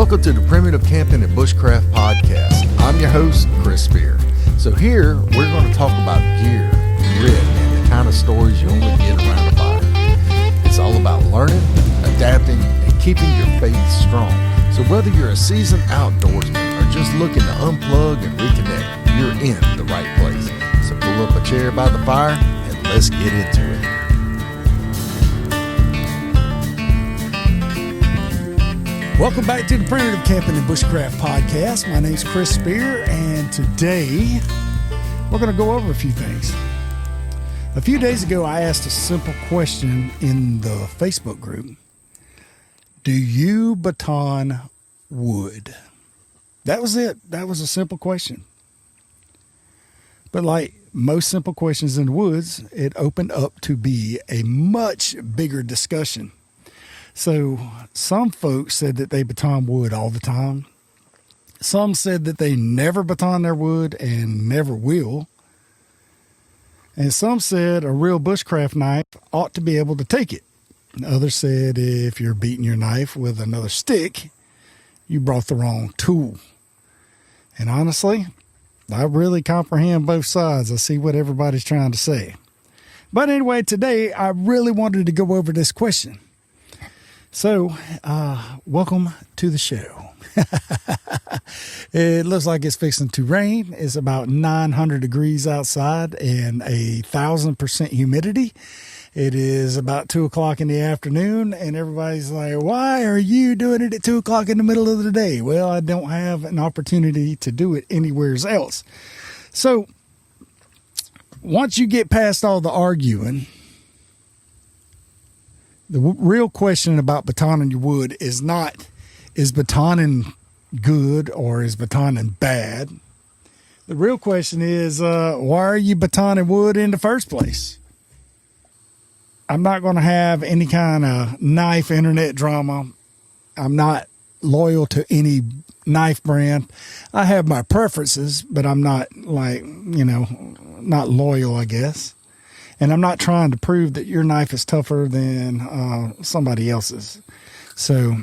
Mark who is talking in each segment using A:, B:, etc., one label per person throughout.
A: Welcome to the Primitive Camping and Bushcraft podcast. I'm your host, Chris Spear. So here, we're going to talk about gear, grit, and the kind of stories you only get around a fire. It's all about learning, adapting, and keeping your faith strong. So whether you're a seasoned outdoorsman or just looking to unplug and reconnect, you're in the right place. So pull up a chair by the fire and let's get into it.
B: Welcome back to the Primitive Camping and Bushcraft podcast. My name's Chris Spear, and today we're going to go over a few things. A few days ago, I asked a simple question in the Facebook group. Do you baton wood? That was it. That was a simple question. But like most simple questions in the woods, it opened up to be a much bigger discussion. So some folks said that they baton wood all the time. Some said that they never baton their wood and never will. And some said a real bushcraft knife ought to be able to take it. Others said if you're beating your knife with another stick, you brought the wrong tool. And honestly, I really comprehend both sides. I see what everybody's trying to say. But anyway, today I really wanted to go over this question. So, welcome to the show. It looks like it's fixing to rain. It's about 900 degrees outside and 1,000% humidity. It is about 2 o'clock in the afternoon, and everybody's like, why are you doing it at 2 o'clock in the middle of the day? Well, I don't have an opportunity to do it anywhere else. So, once you get past all the arguing, the real question about batoning your wood is not, is batoning good or is batoning bad? The real question is, why are you batoning wood in the first place? I'm not going to have any kind of knife internet drama. I'm not loyal to any knife brand. I have my preferences, but I'm not not loyal, I guess. And I'm not trying to prove that your knife is tougher than somebody else's. So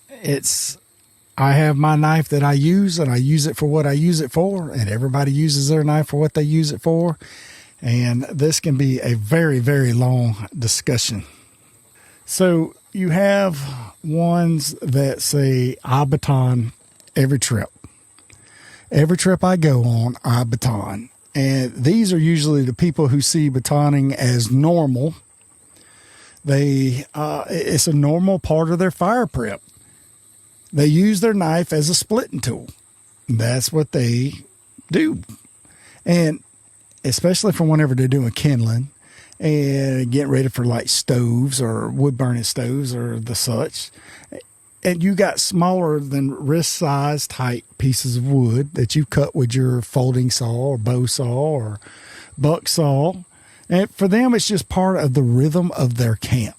B: I have my knife that I use, and I use it for what I use it for, and everybody uses their knife for what they use it for. And this can be a very, very long discussion. So you have ones that say, I baton every trip. Every trip I go on, I baton. And these are usually the people who see batoning as normal. It's a normal part of their fire prep. They use their knife as a splitting tool. That's what they do. And especially for whenever they're doing kindling and getting ready for like stoves or wood burning stoves or the such. And you got smaller than wrist size type pieces of wood that you cut with your folding saw or bow saw or buck saw. And for them, it's just part of the rhythm of their camp.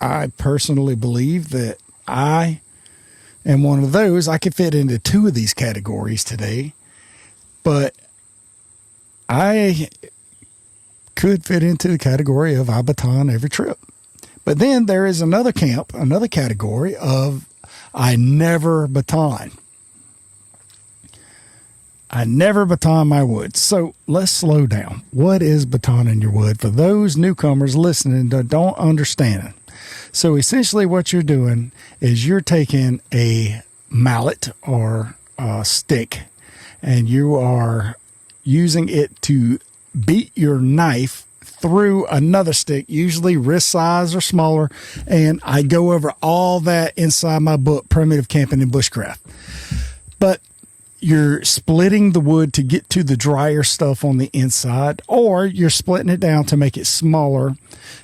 B: I personally believe that I am one of those. I could fit into two of these categories today, but I could fit into the category of I baton every trip. But then there is another category of I never baton. I never baton my wood. So let's slow down. What is batoning your wood for those newcomers listening that don't understand it? So essentially what you're doing is you're taking a mallet or a stick and you are using it to beat your knife through another stick, usually wrist size or smaller, and I go over all that inside my book, Primitive Camping and Bushcraft. But you're splitting the wood to get to the drier stuff on the inside, or you're splitting it down to make it smaller,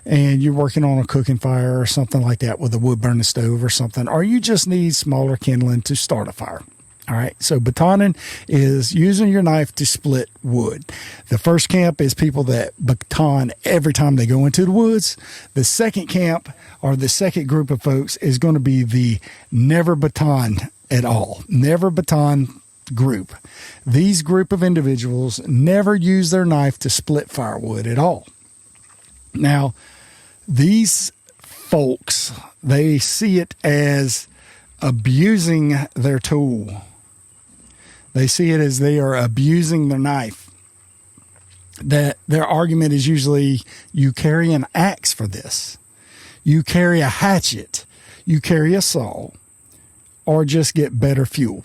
B: and you're working on a cooking fire or something like that with a wood burning stove or something, or you just need smaller kindling to start a fire. All right, so batoning is using your knife to split wood. The first camp is people that baton every time they go into the woods. The second camp, or the second group of folks, is going to be the never baton at all. Never baton group. These group of individuals never use their knife to split firewood at all. Now, these folks, they see it as abusing their tool. They see it as they are abusing their knife. That their argument is usually, you carry an axe for this, you carry a hatchet, you carry a saw, or just get better fuel.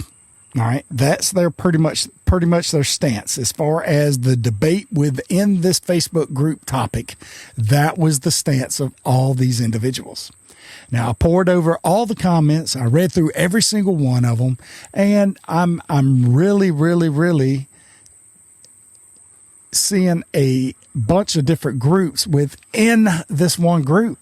B: All right, that's their pretty much their stance as far as the debate within this Facebook group topic. That was the stance of all these individuals. Now, I poured over all the comments. I read through every single one of them, and I'm really seeing a bunch of different groups within this one group.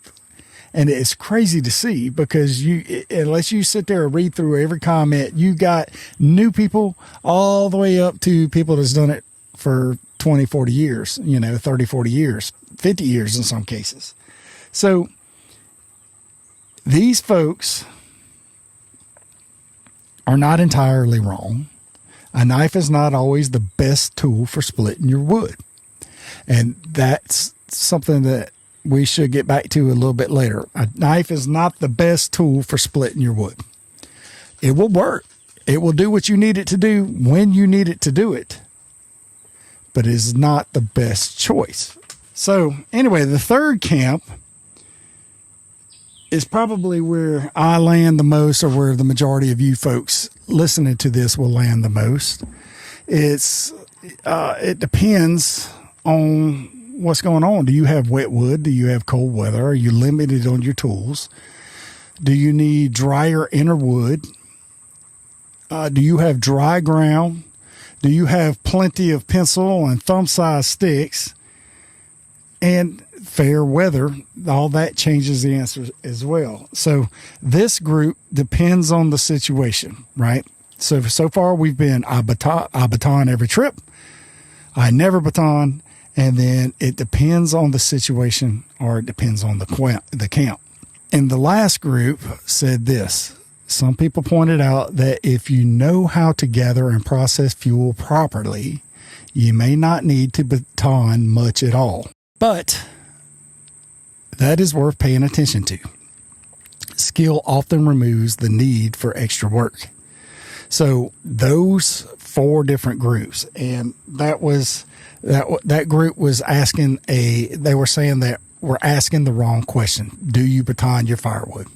B: And it's crazy to see, because unless you sit there and read through every comment, you got new people all the way up to people that's done it for 20, 40 years, 30, 40 years, 50 years in some cases. So these folks are not entirely wrong. A knife is not always the best tool for splitting your wood. And that's something that we should get back to a little bit later. A knife is not the best tool for splitting your wood. It will work. It will do what you need it to do when you need it to do it. But it is not the best choice. So anyway, the third camp is probably where I land the most, or where the majority of you folks listening to this will land the most. It depends on what's going on. Do you have wet wood? Do you have cold weather? Are you limited on your tools? Do you need drier inner wood? Do you have dry ground? Do you have plenty of pencil and thumb-sized sticks? And fair weather, all that changes the answer as well. So this group depends on the situation, right? So far we've been, I baton every trip, I never baton, and then it depends on the situation, or it depends on the camp. And the last group said this. Some people pointed out that if you know how to gather and process fuel properly, you may not need to baton much at all. But that is worth paying attention to. Skill often removes the need for extra work. So those 4 different groups, and that group was asking they were saying that we're asking the wrong question. Do you baton your firewood?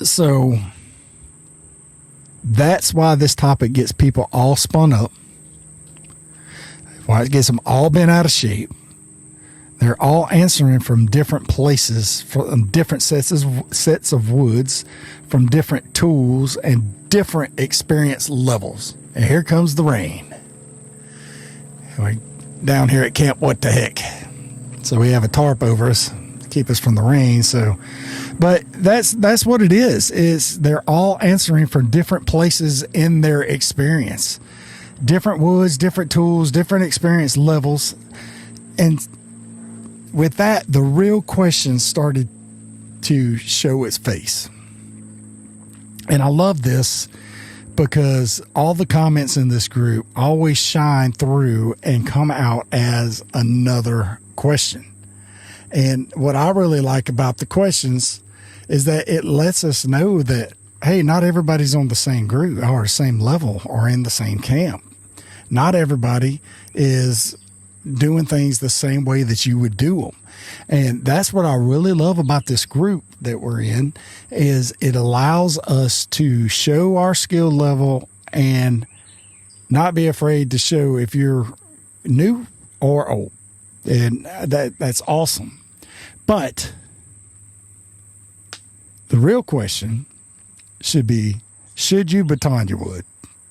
B: So that's why this topic gets people all spun up. Why it gets them all bent out of shape. They're all answering from different places, from different sets of woods, from different tools and different experience levels. And here comes the rain. We're down here at camp, what the heck? So we have a tarp over us to keep us from the rain. But that's what it is they're all answering from different places in their experience. Different woods, different tools, different experience levels. And with that, the real question started to show its face. And I love this because all the comments in this group always shine through and come out as another question. And what I really like about the questions is that it lets us know that, hey, not everybody's on the same group or the same level or in the same camp. Not everybody is doing things the same way that you would do them. And that's what I really love about this group that we're in, is it allows us to show our skill level and not be afraid to show if you're new or old. And that's awesome. But the real question should be, should you baton your wood?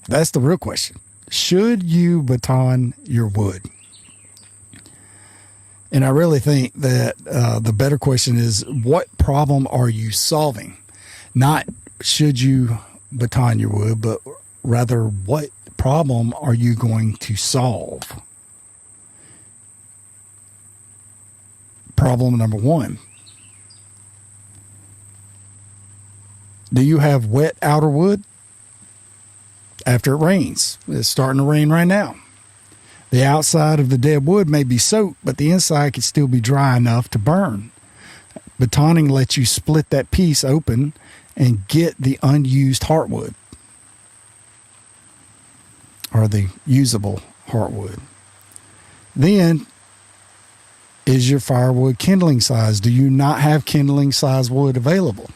B: That's the real question. Should you baton your wood? And I really think that the better question is, what problem are you solving? Not should you baton your wood, but rather what problem are you going to solve? Problem number 1. Do you have wet outer wood? After it rains, it's starting to rain right now. The outside of the dead wood may be soaked, but the inside could still be dry enough to burn. Batoning lets you split that piece open and get the unused heartwood, or the usable heartwood. Then is your firewood kindling size. Do you not have kindling size wood available?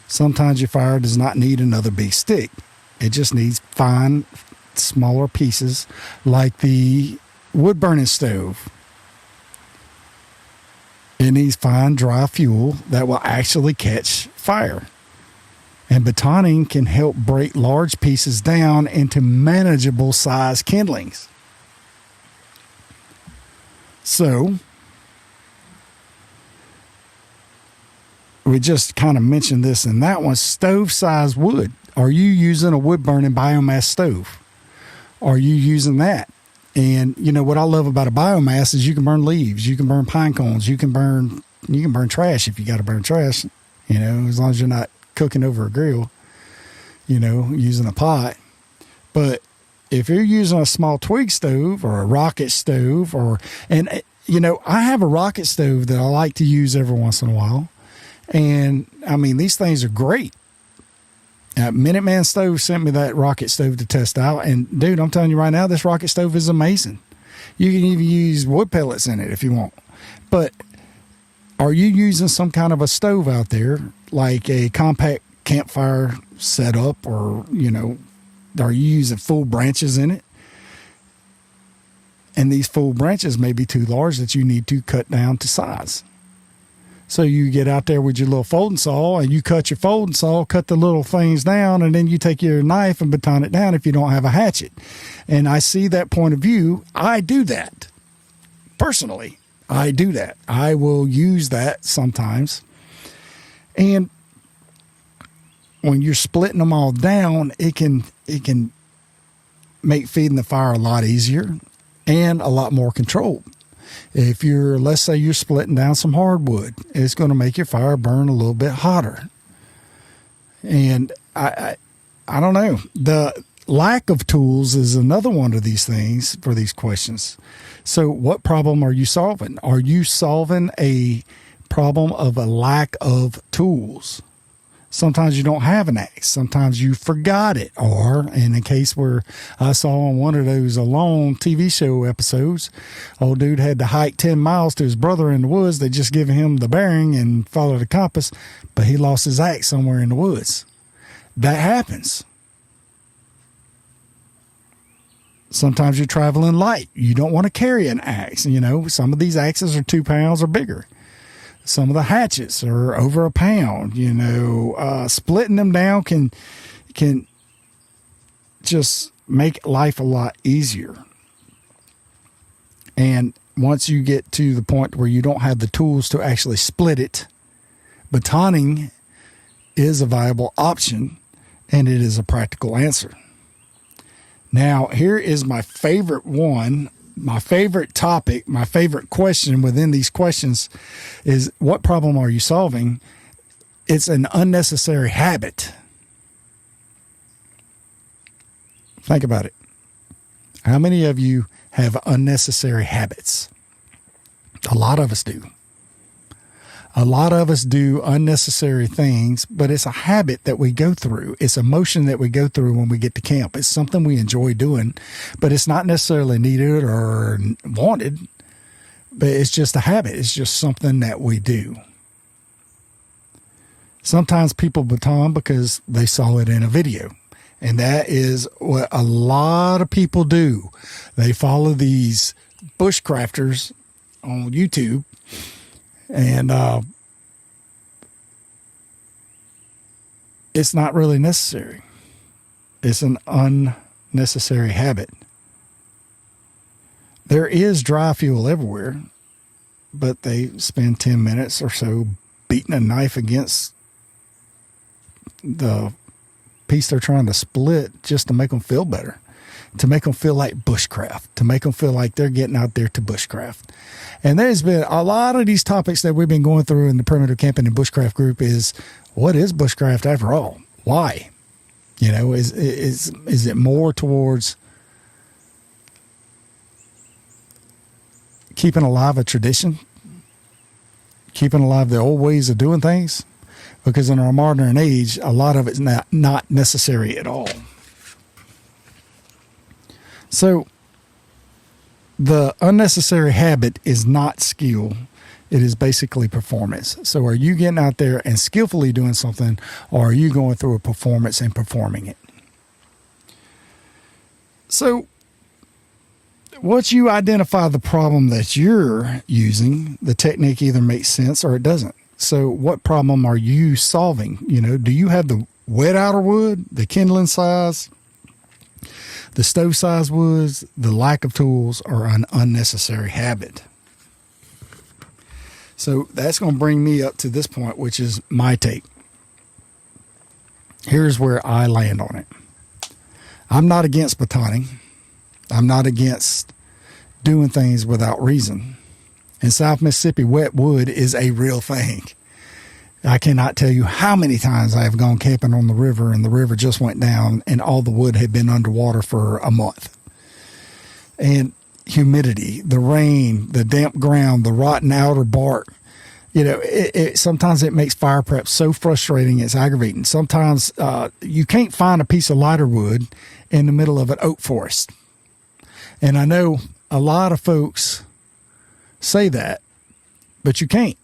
B: Sometimes your fire does not need another big stick. It just needs fine, smaller pieces like the wood burning stove. It needs fine, dry fuel that will actually catch fire. And batoning can help break large pieces down into manageable size kindlings. So, we just kind of mentioned this in that one. Stove size wood. Are you using a wood burning biomass stove? Are you using that? And you know what I love about a biomass is you can burn leaves, you can burn pine cones, you can burn trash if you got to burn trash, you know, as long as you're not cooking over a grill, you know, using a pot. But if you're using a small twig stove or a rocket stove, and you know, I have a rocket stove that I like to use every once in a while. And I mean, these things are great. Minuteman Stove sent me that rocket stove to test out. And dude, I'm telling you right now, this rocket stove is amazing. You can even use wood pellets in it if you want. But are you using some kind of a stove out there, like a compact campfire setup, or, you know, are you using full branches in it? And these full branches may be too large that you need to cut down to size. So you get out there with your little folding saw and you cut your folding saw, cut the little things down, and then you take your knife and baton it down if you don't have a hatchet. And I see that point of view. I do that. Personally, I do that. I will use that sometimes. And when you're splitting them all down, it can make feeding the fire a lot easier and a lot more controlled. If you're, let's say you're splitting down some hardwood, it's going to make your fire burn a little bit hotter. And I don't know. The lack of tools is another one of these things for these questions. So what problem are you solving? Are you solving a problem of a lack of tools? Sometimes you don't have an axe. Sometimes you forgot it. Or in a case where I saw on one of those Alone TV show episodes, old dude had to hike 10 miles to his brother in the woods. They just given him the bearing and followed the compass, but he lost his axe somewhere in the woods. That happens. Sometimes you're traveling light. You don't want to carry an axe. You know, some of these axes are 2 pounds or bigger. Some of the hatchets are over a pound. You know, splitting them down can just make life a lot easier. And once you get to the point where you don't have the tools to actually split it, batoning is a viable option, and it is a practical answer. Now, here is my favorite one. My favorite topic, my favorite question within these questions is, what problem are you solving? It's an unnecessary habit. Think about it. How many of you have unnecessary habits? A lot of us do. A lot of us do unnecessary things, but it's a habit that we go through. It's a motion that we go through when we get to camp. It's something we enjoy doing, but it's not necessarily needed or wanted, but it's just a habit. It's just something that we do. Sometimes people baton because they saw it in a video, and that is what a lot of people do. They follow these bushcrafters on YouTube, and it's not really necessary. It's an unnecessary habit. There is dry fuel everywhere, but they spend 10 minutes or so beating a knife against the piece they're trying to split just to make them feel better, to make them feel like bushcraft, to make them feel like they're getting out there to bushcraft. And there's been a lot of these topics that we've been going through in the Primitive Camping and Bushcraft group is, what is bushcraft after all? Why? You know, is it more towards keeping alive a tradition, keeping alive the old ways of doing things, because in our modern age, a lot of it's not necessary at all. So the unnecessary habit is not skill. It is basically performance. So are you getting out there and skillfully doing something, or are you going through a performance and performing it? So once you identify the problem that you're using, the technique either makes sense or it doesn't. So what problem are you solving? Do you have the wet outer wood, the kindling size, the stove size woods, the lack of tools, or an unnecessary habit? So that's going to bring me up to this point, which is my take. Here's where I land on it. I'm not against batoning. I'm not against doing things without reason. In South Mississippi, wet wood is a real thing. I cannot tell you how many times I have gone camping on the river and the river just went down and all the wood had been underwater for a month. And humidity, the rain, the damp ground, the rotten outer bark, sometimes it makes fire prep so frustrating, it's aggravating. Sometimes you can't find a piece of lighter wood in the middle of an oak forest. And I know a lot of folks say that, but you can't.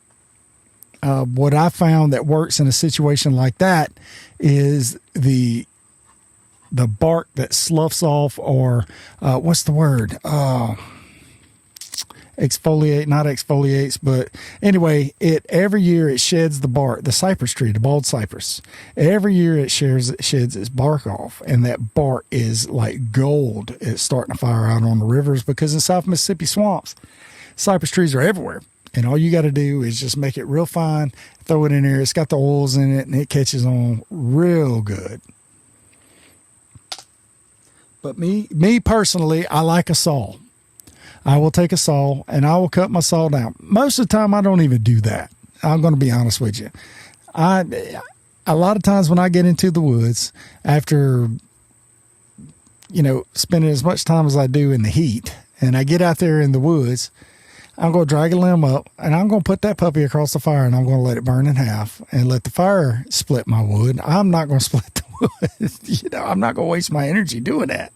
B: What I found that works in a situation like that is the bark that sloughs off, or what's the word? Exfoliate, not exfoliates, but anyway, every year it sheds the bark. The cypress tree, the bald cypress, every year it sheds its bark off, and that bark is like gold. It's starting to fire out on the rivers, because in South Mississippi swamps, cypress trees are everywhere. And all you got to do is just make it real fine, throw it in there. It's got the oils in it, and it catches on real good. But me personally, I like a saw. I will take a saw and I will cut my saw down. Most of the time, I don't even do that. I'm going to be honest with you. A lot of times when I get into the woods, after spending as much time as I do in the heat, and I get out there in the woods, I'm going to drag a limb up and I'm going to put that puppy across the fire, and I'm going to let it burn in half and let the fire split my wood. I'm not going to split the wood. I'm not going to waste my energy doing that.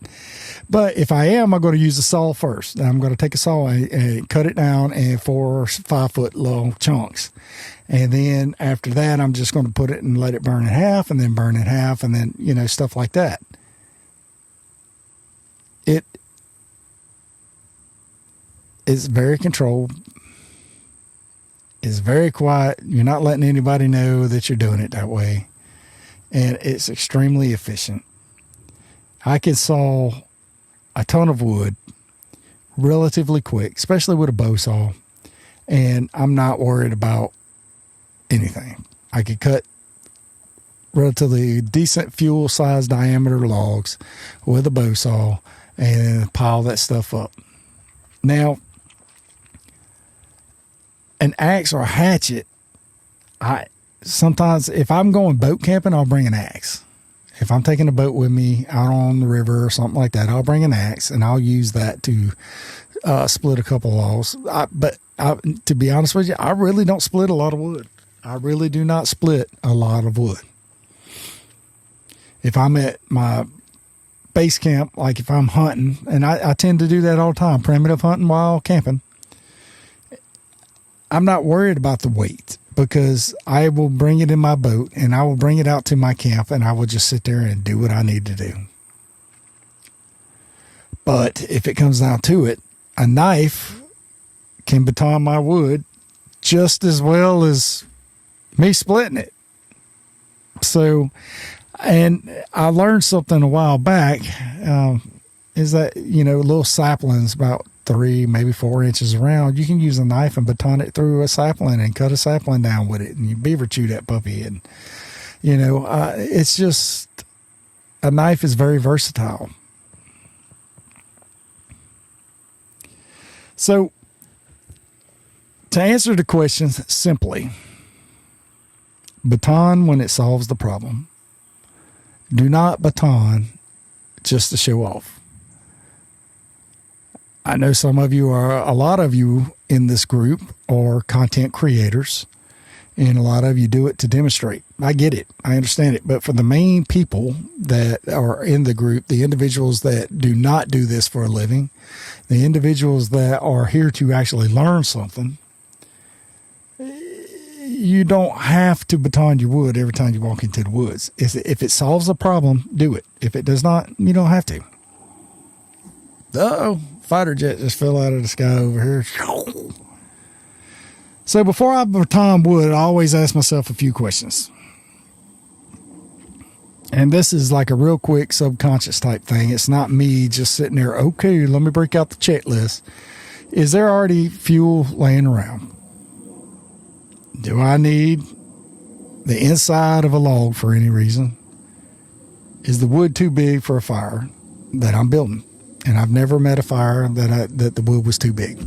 B: But if I am, I'm going to use a saw first. I'm going to take a saw and cut it down in 4 or 5 foot long chunks. And then after that, I'm just going to put it and let it burn in half, and then burn in half, and then, stuff like that. It is very controlled. It's very quiet. You're not letting anybody know that you're doing it that way. And it's extremely efficient. I can saw a ton of wood relatively quick, especially with a bow saw, and I'm not worried about anything. I could cut relatively decent fuel size diameter logs with a bow saw and pile that stuff up. Now, an axe or a hatchet, sometimes if I'm going boat camping, I'll bring an axe. If I'm taking a boat with me out on the river or something like that, I'll bring an axe and I'll use that to split a couple of logs. But to be honest with you, I really don't split a lot of wood. I really do not split a lot of wood. If I'm at my base camp, like if I'm hunting, and I tend to do that all the time, primitive hunting while camping, I'm not worried about the weight, because I will bring it in my boat and I will bring it out to my camp, and I will just sit there and do what I need to do. But if it comes down to it, a knife can baton my wood just as well as me splitting it. So, and I learned something a while back, is that, little saplings about 3, maybe 4 inches around, you can use a knife and baton it through a sapling and cut a sapling down with it, and you beaver chew that puppy. And it's just, a knife is very versatile. So to answer the question simply, baton when it solves the problem. Do not baton just to show off. I know some of you, or a lot of you, in this group are content creators, and a lot of you do it to demonstrate. I get it. I understand it. But for the main people that are in the group, the individuals that do not do this for a living, the individuals that are here to actually learn something, you don't have to baton your wood every time you walk into the woods. If it solves a problem, do it. If it does not, you don't have to. Uh-oh, fighter jet just fell out of the sky over here. So before I baton wood, I always ask myself a few questions. And this is like a real quick subconscious type thing. It's not me just sitting there, okay, let me break out the checklist. Is there already fuel laying around? Do I need the inside of a log for any reason? Is the wood too big for a fire that I'm building? And I've never met a fire that the wood was too big,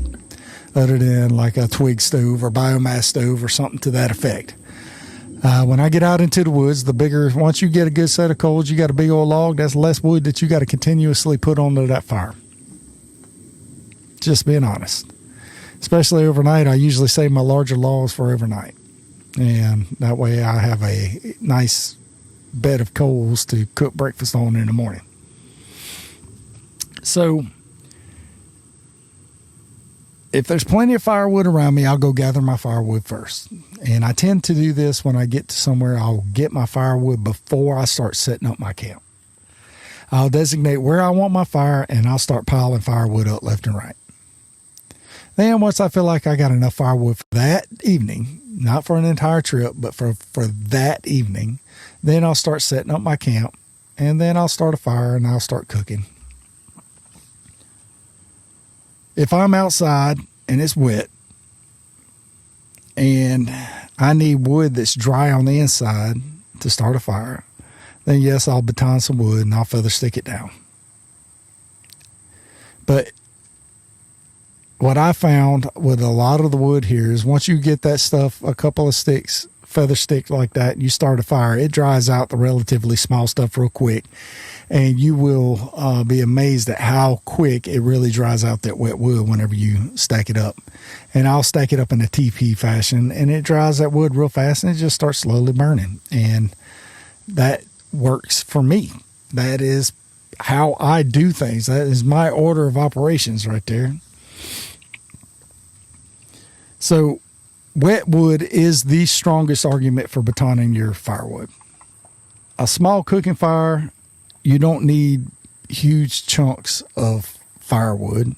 B: other than like a twig stove or biomass stove or something to that effect. When I get out into the woods, the bigger, once you get a good set of coals, you got a big old log, that's less wood that you got to continuously put onto that fire. Just being honest. Especially overnight, I usually save my larger logs for overnight. And that way I have a nice bed of coals to cook breakfast on in the morning. So if there's plenty of firewood around me, I'll go gather my firewood first. And I tend to do this when I get to somewhere. I'll get my firewood before I start setting up my camp. I'll designate where I want my fire, and I'll start piling firewood up left and right. Then once I feel like I got enough firewood for that evening, not for an entire trip, but for that evening, then I'll start setting up my camp, and then I'll start a fire and I'll start cooking. If I'm outside and it's wet and I need wood that's dry on the inside to start a fire, then yes, I'll baton some wood and I'll feather stick it down. But what I found with a lot of the wood here is once you get that stuff, a couple of sticks, feather stick like that, and you start a fire, it dries out the relatively small stuff real quick. And you will be amazed at how quick it really dries out that wet wood whenever you stack it up. And I'll stack it up in a TP fashion, and it dries that wood real fast, and it just starts slowly burning. And that works for me. That is how I do things. That is my order of operations right there. So wet wood is the strongest argument for batoning your firewood. A small cooking fire, you don't need huge chunks of firewood,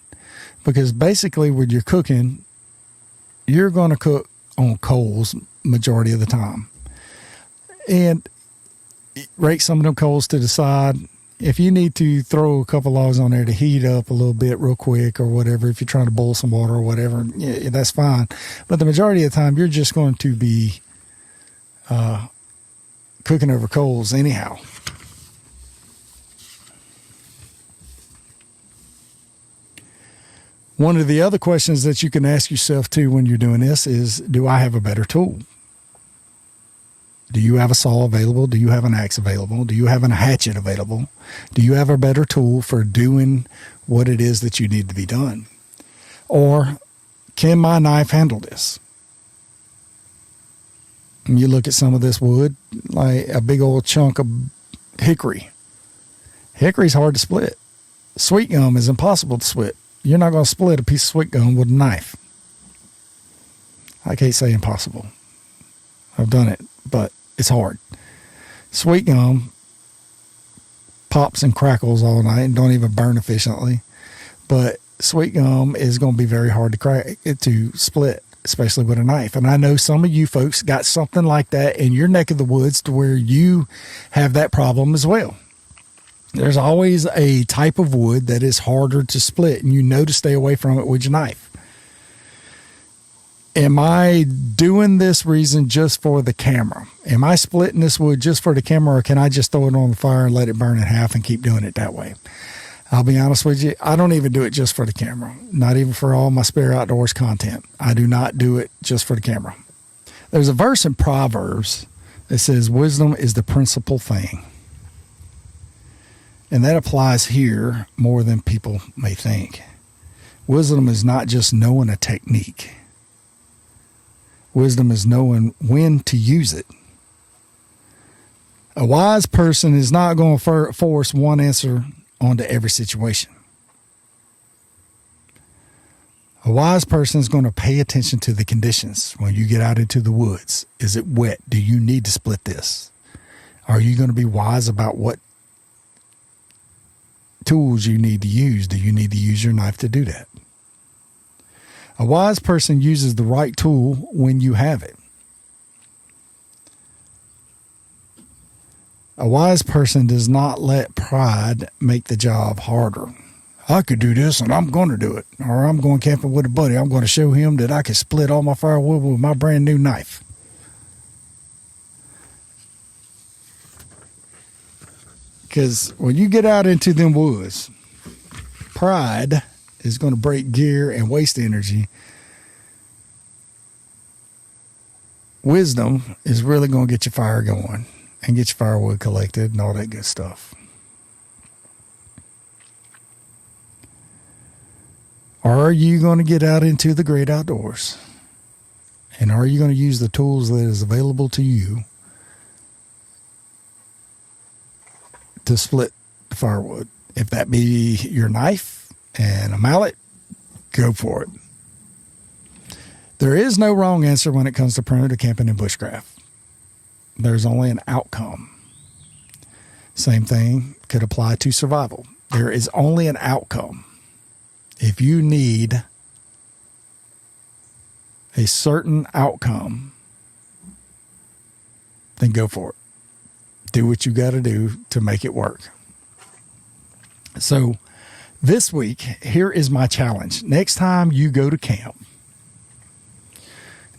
B: because basically when you're cooking, you're going to cook on coals majority of the time. And rake some of them coals to the side. If you need to throw a couple logs on there to heat up a little bit real quick or whatever, if you're trying to boil some water or whatever, yeah, that's fine. But the majority of the time, you're just going to be cooking over coals anyhow. One of the other questions that you can ask yourself too when you're doing this is, do I have a better tool? Do you have a saw available? Do you have an axe available? Do you have a hatchet available? Do you have a better tool for doing what it is that you need to be done? Or can my knife handle this? And you look at some of this wood, like a big old chunk of hickory. Hickory's hard to split. Sweet gum is impossible to split. You're not going to split a piece of sweet gum with a knife. I can't say impossible. I've done it, but it's hard. Sweet gum pops and crackles all night and don't even burn efficiently. But sweet gum is going to be very hard to split, especially with a knife. And I know some of you folks got something like that in your neck of the woods to where you have that problem as well. There's always a type of wood that is harder to split, and you know to stay away from it with your knife. Am I doing this reason just for the camera? Am I splitting this wood just for the camera, or can I just throw it on the fire and let it burn in half and keep doing it that way? I'll be honest with you, I don't even do it just for the camera, not even for all my spare outdoors content. I do not do it just for the camera. There's a verse in Proverbs that says, wisdom is the principal thing. And that applies here more than people may think. Wisdom is not just knowing a technique. Wisdom is knowing when to use it. A wise person is not going to force one answer onto every situation. A wise person is going to pay attention to the conditions when you get out into the woods. Is it wet? Do you need to split this? Are you going to be wise about what tools you need to use? Do you need to use your knife to do that? A wise person uses the right tool when you have it. A wise person does not let pride make the job harder. I could do this and I'm going to do it. Or I'm going camping with a buddy. I'm going to show him that I can split all my firewood with my brand new knife. Because when you get out into them woods, pride is going to break gear and waste energy. Wisdom is really going to get your fire going and get your firewood collected and all that good stuff. Are you going to get out into the great outdoors? And are you going to use the tools that is available to you to split the firewood? If that be your knife and a mallet, go for it. There is no wrong answer when it comes to primitive camping and bushcraft. There's only an outcome. Same thing could apply to survival. There is only an outcome. If you need a certain outcome, then go for it. Do what you got to do to make it work. So this week, here is my challenge. Next time you go to camp,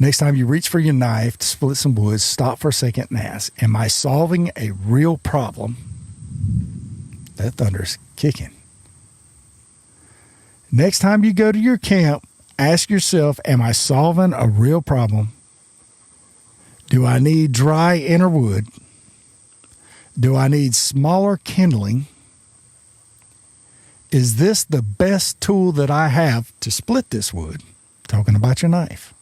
B: next time you reach for your knife to split some wood, stop for a second and ask, am I solving a real problem? That thunder's kicking. Next time you go to your camp, ask yourself, am I solving a real problem? Do I need dry inner wood? Do I need smaller kindling? Is this the best tool that I have to split this wood? Talking about your knife.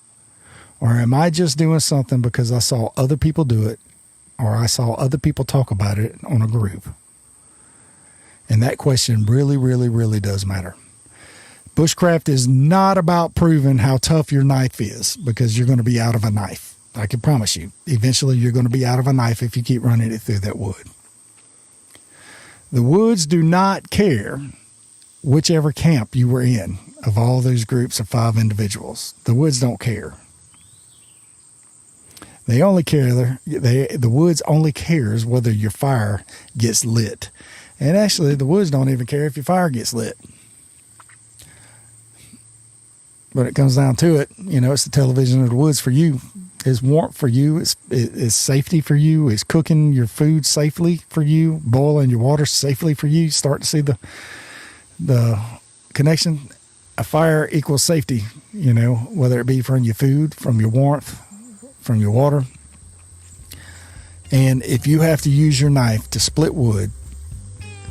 B: Or am I just doing something because I saw other people do it, or I saw other people talk about it on a group? And that question really, really, really does matter. Bushcraft is not about proving how tough your knife is, because you're going to be out of a knife. I can promise you. Eventually, you're going to be out of a knife if you keep running it through that wood. The woods do not care whichever camp you were in of all those groups of 5 individuals. The woods don't care. They only care, the woods only cares whether your fire gets lit. And actually, the woods don't even care if your fire gets lit. But it comes down to it, it's the television of the woods for you. It's warmth for you. It's safety for you. It's cooking your food safely for you. Boiling your water safely for you. Start to see the connection. A fire equals safety, whether it be from your food, from your warmth, from your water. And if you have to use your knife to split wood,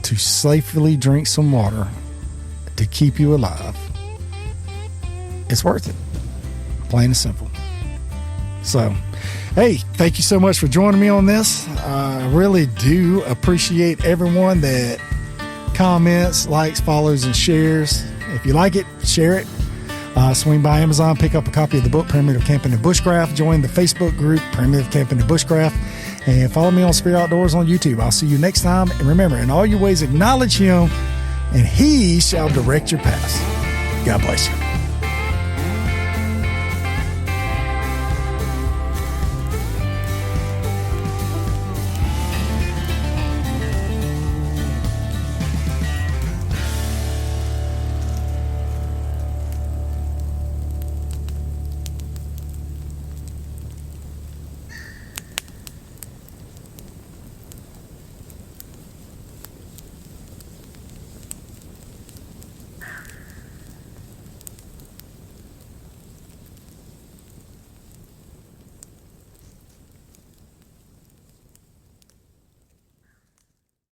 B: to safely drink some water, to keep you alive, it's worth it. Plain and simple. So, hey, thank you so much for joining me on this. I really do appreciate everyone that comments, likes, follows, and shares. If you like it, share it. Swing by Amazon, pick up a copy of the book, Primitive Camping and Bushcraft. Join the Facebook group, Primitive Camping and Bushcraft. And follow me on Spear Outdoors on YouTube. I'll see you next time. And remember, in all your ways, acknowledge Him, and He shall direct your paths. God bless you.